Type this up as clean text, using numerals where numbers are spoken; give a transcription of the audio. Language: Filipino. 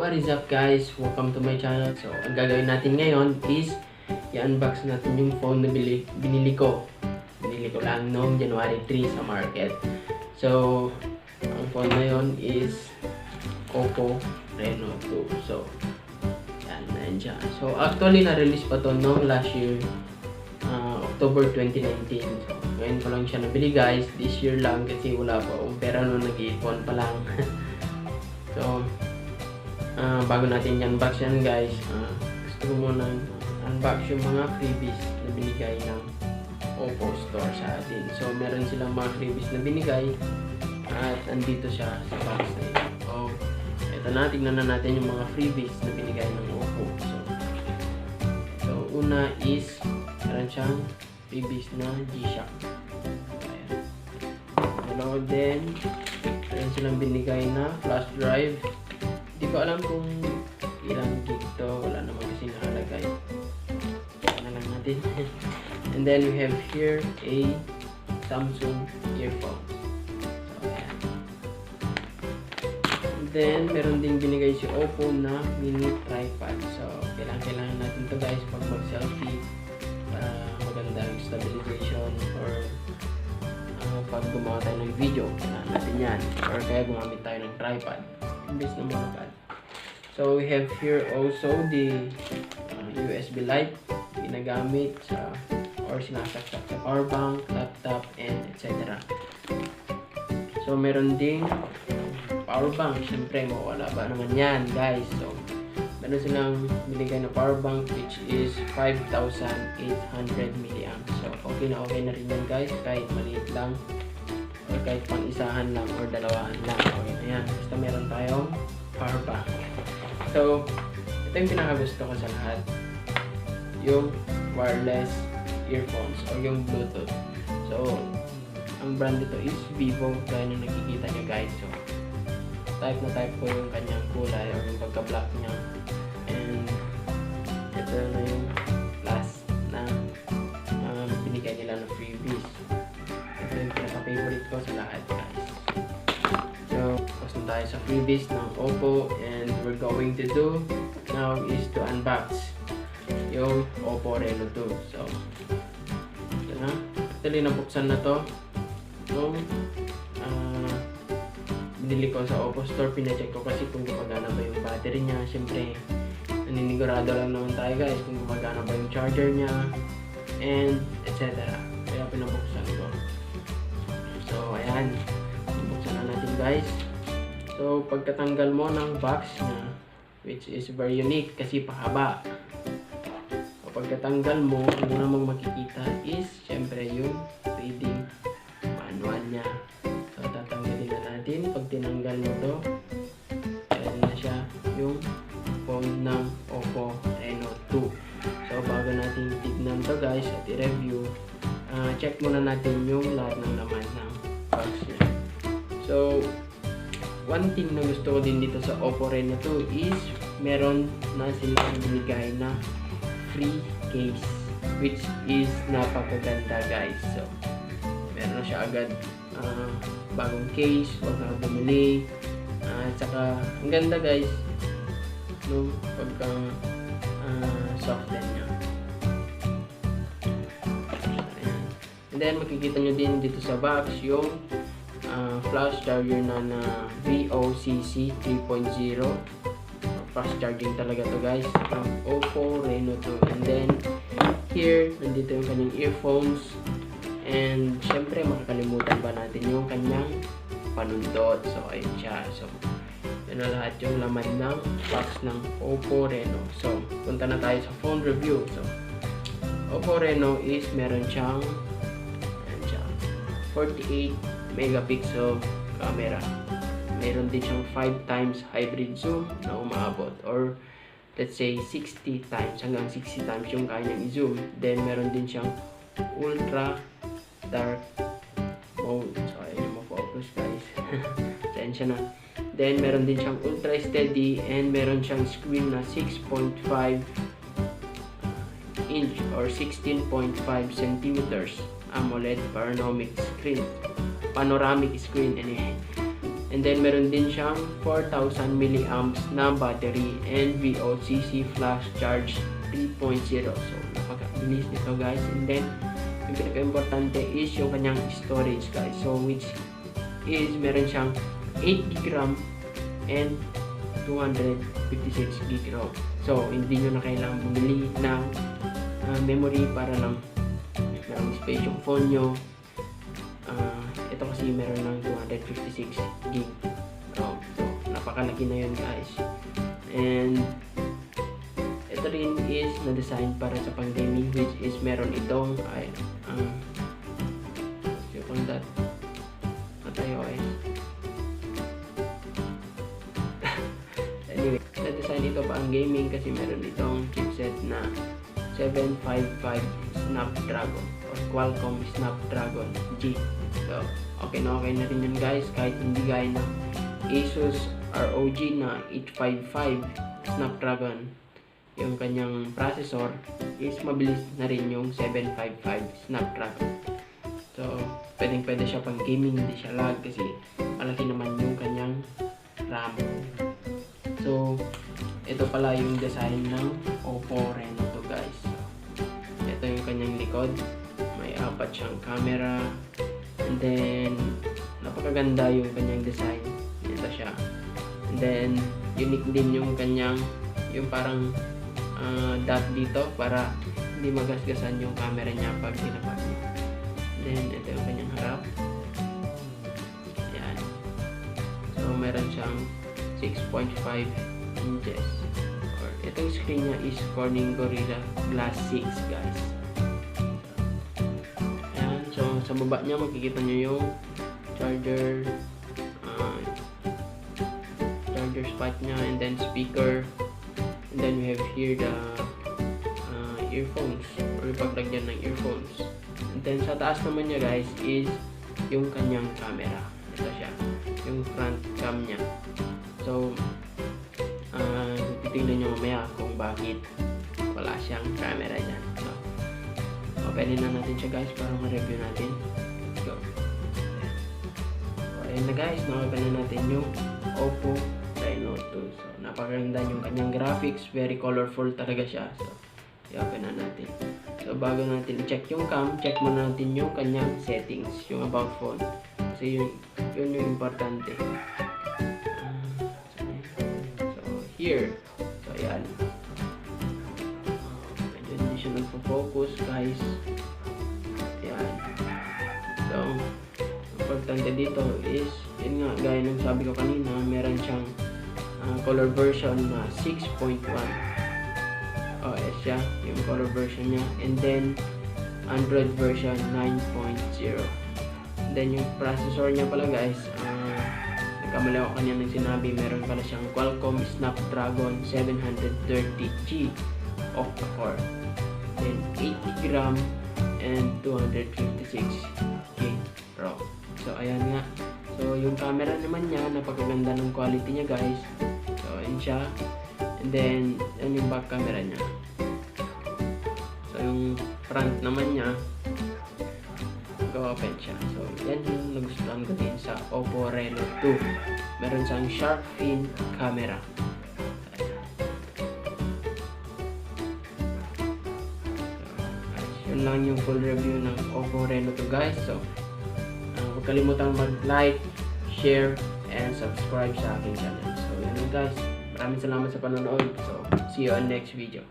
What is up guys? Welcome to my channel. So, ang gagawin natin ngayon is i-unbox natin yung phone na binili ko. Binili ko lang noong January 3 sa market. So, ang phone na yun is Oppo Reno 2. So, yan siya. So, actually na-release pa to noong last year, October 2019. So, ngayon ko lang siya nabili guys. This year lang kasi wala pa akong pera noong nag-iPhone pa lang. So, bago natin i-unbox yan guys, gusto ko muna unbox yung mga freebies na binigay ng Oppo Store sa atin. So, meron silang mga freebies na binigay at andito siya sa box na ito. So, ito na, tignan na natin yung mga freebies na binigay ng Oppo. So una is meron siyang freebies na G-Shock. Ayan. Then, meron silang binigay na flash drive. Hindi ko alam kung ilang gig to, wala naman kasi nakalagay. Ano lang natin. And then we have here a Samsung earphone. So, ayan. And then meron din binigay si Oppo na mini tripod. So, kailangan natin to guys pag mag-selfie para maganda yung stabilization or pag gumawa tayo ng video, kailangan natin yan. Or kaya gumamit tayo ng tripod. Imbis na monopod. So we have here also the USB light ginagamit sa or sinasaksak sa power bank, laptop, and etc. So meron ding power bank. Siyempre mawala ba naman yan guys. So meron silang binigay na power bank which is 5,800 mAh. So okay na rin yan guys, kahit maliit lang or kahit pang isahan lang or dalawahan lang. Okay na yan. Basta meron tayong power bank. So, ito yung pinakagusto ko sa lahat. Yung wireless earphones or yung Bluetooth. So, ang brand nito is Vivo. Gaya na nakikita nyo guys. So, type na type ko yung kanyang kulay or yung pagka-black niya. And, ito na yung last na binigay nila ng freebies. Ito yung pinaka-favorite ko sa lahat guys. So, tapos na tayo sa freebies ng Oppo and we're going to do now is to unbox yung Oppo Reno 2. So, ito na. Actually, nabuksan na to. So, binili ko sa Oppo Store. Pinacheck ko kasi kung gumagana ba yung battery niya. Siyempre, naninigurado lang naman tayo guys kung gumagana ba yung charger niya and etc. Kaya pinabuksan ko. So, ayan. Buksan na natin guys. So, pagkatanggal mo ng box niya, which is very unique kasi pahaba. So, pagkatanggal mo, ang una mong makikita is, syempre, yung reading manual niya. So, tatanggalin na natin. Pag tinanggal mo to, ayan na siya, yung phone ng Oppo Reno 2. So, bago natin tignan to guys at i-review, check muna natin yung lahat ng laman ng box niya. So, one thing na gusto ko din dito sa Oppo Reno 2 is meron na silang binigay na free case which is napakaganda guys. So, meron na siya agad bagong case, huwag na bumili. At saka, ang ganda guys no, pagka soften niya. And then, makikita nyo din dito sa box yung flash charger na VOCC 3.0. Fast charging talaga to guys ng Oppo Reno 2. And then here nandito yung kanyang earphones and syempre makakalimutan ba natin yung kanyang panundot. So ayun siya. So yun na lahat yung laman ng box ng Oppo Reno. So punta na tayo sa phone review. So Oppo Reno is meron siyang 48 megapixel camera. Meron din siyang 5 times hybrid zoom na umaabot or let's say 60 times hanggang 60 times yung kaya niyang i-zoom. Then meron din siyang ultra dark mode. So ayun yung ma-focus guys. Tensya na. Then meron din siyang ultra steady and meron siyang screen na 6.5 inch or 16.5 centimeters AMOLED panoramic screen. Anyway. And then meron din siyang 4,000 milliamps na battery and VOCC flash charge 3.0. So napakabilis nito guys. And then yung pinaka-importante is yung kanyang storage guys. So which is meron siyang 8GB RAM and 256GB ROM. So hindi nyo na kailangan bumili ng memory para lang merong space yung phone nyo. Ito kasi meron ng 256GB ROM. So napakalaki na yun guys. And ito rin is na-design para sa pang-gaming, which is meron itong you call that anyway, na-design ito pang gaming kasi meron itong chipset na 755 Snapdragon or Qualcomm Snapdragon G. So okay na rin yun guys, kahit hindi gaya ng Asus ROG na 855 Snapdragon. Yung kanyang processor is mabilis na rin yung 755 Snapdragon. So pwede siya pang gaming, hindi siya lag kasi malaki naman yung kanyang RAM. So ito pala yung design ng Oppo Reno to guys. So, ito yung kanyang likod, may 4 siyang camera, and then napakaganda yung kanyang design. Ito siya. And then unique din yung kanyang yung parang dot dito para hindi magasgasan yung camera niya pag tinapat niyo. Then ito yung kanyang harap. Ayan. So meron siyang 6.5 inches. Or itong screen niya is Corning Gorilla Glass 6 guys. Ayan. So sa baba niya makikita niyo yung charger spot niya, and then speaker. And then we have here the earphones or ipaglagyan ng earphones. And then sa taas naman niya guys is yung kanyang camera. Ito siya, yung front cam niya. So titignan nyo mamaya kung bakit wala siyang camera dyan. So open na natin siya guys para ma-review natin. Let's go. So ayan na guys, na-open na natin yung Oppo Reno 2. So napakaganda yung kanyang graphics, very colorful talaga siya. So i-open na natin. So bago natin i-check yung cam, check muna natin yung kanyang settings, yung about phone. Kasi yun yung importante. So here, so ayan. Medyo hindi siya nagpo-focus guys. Ayan. So importante dito is yun nga, gaya ng sabi ko kanina, meron siyang color version na 6.1 OS siya, yung color version niya, and then Android version 9.0. And then yung processor niya pala guys, nagkamali ako kanina ng sinabi, meron pala siyang Qualcomm Snapdragon 730G octa-core, then 8GB RAM and 256GB ROM. So ayan nga. So yung camera naman niya, napakaganda ng quality niya guys. So ayan siya. And then yan yung back camera niya. So yung front naman niya, go-open siya. So yan yung nagustuhan ko din sa Oppo Reno 2. Meron siyang sharp fin camera. So yun lang yung full review ng Oppo Reno 2 guys. So huwag kalimutang mag-like, share, and subscribe sa aking channel. So yun guys, maraming salamat sa panonood. So see you on next video.